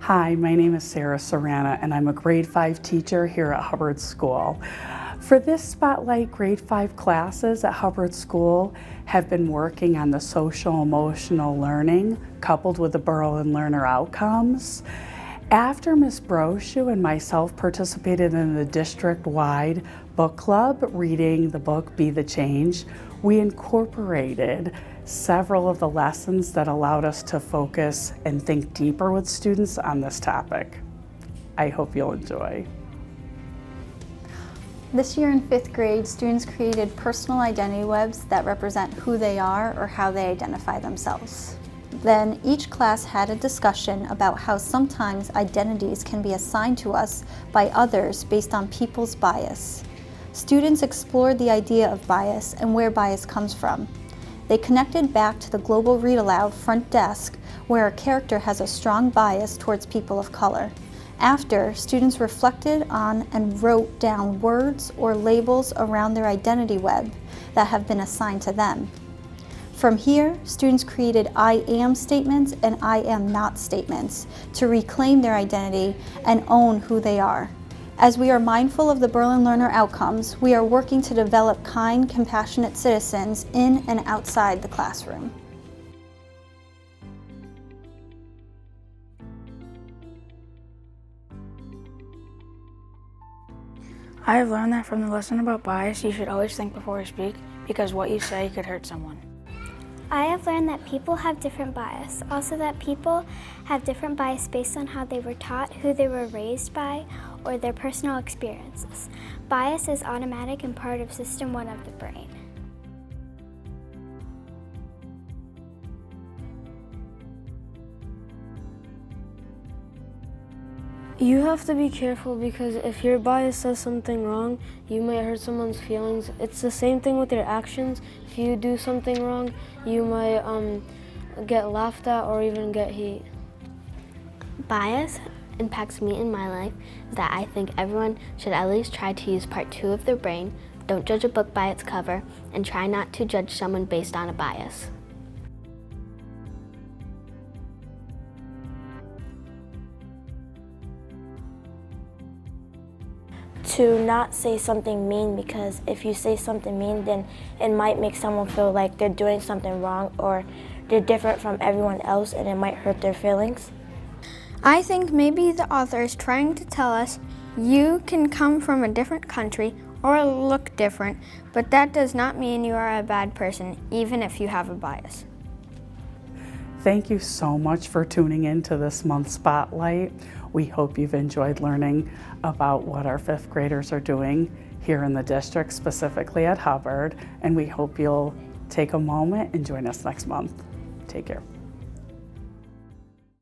Hi, my name is Sarah Serrana and I'm a grade 5 teacher here at Hubbard School. For this spotlight, grade 5 classes at Hubbard School have been working on the social emotional learning coupled with the Berlin learner outcomes. After Ms. Brochu and myself participated in the district-wide book club reading the book Be the Change, we incorporated several of the lessons that allowed us to focus and think deeper with students on this topic. I hope you'll enjoy. This year in 5th grade, students created personal identity webs that represent who they are or how they identify themselves. Then each class had a discussion about how sometimes identities can be assigned to us by others based on people's bias. Students explored the idea of bias and where bias comes from. They connected back to the Global Read Aloud front desk where a character has a strong bias towards people of color. After, students reflected on and wrote down words or labels around their identity web that have been assigned to them. From here, students created I am statements and I am not statements to reclaim their identity and own who they are. As we are mindful of the Berlin learner outcomes, we are working to develop kind, compassionate citizens in and outside the classroom. I have learned that from the lesson about bias, you should always think before you speak, because what you say could hurt someone. I have learned that people have different bias. Also that people have different bias based on how they were taught, who they were raised by, or their personal experiences. Bias is automatic and part of System 1 of the brain. You have to be careful because if your bias says something wrong, you might hurt someone's feelings. It's the same thing with your actions. If you do something wrong, you might get laughed at or even get hate. Bias impacts me in my life is that I think everyone should at least try to use part 2 of their brain, don't judge a book by its cover, and try not to judge someone based on a bias. To not say something mean, because if you say something mean, then it might make someone feel like they're doing something wrong or they're different from everyone else and it might hurt their feelings. I think maybe the author is trying to tell us you can come from a different country or look different, but that does not mean you are a bad person, even if you have a bias. Thank you so much for tuning in to this month's Spotlight. We hope you've enjoyed learning about what our 5th graders are doing here in the district, specifically at Hubbard, and we hope you'll take a moment and join us next month. Take care.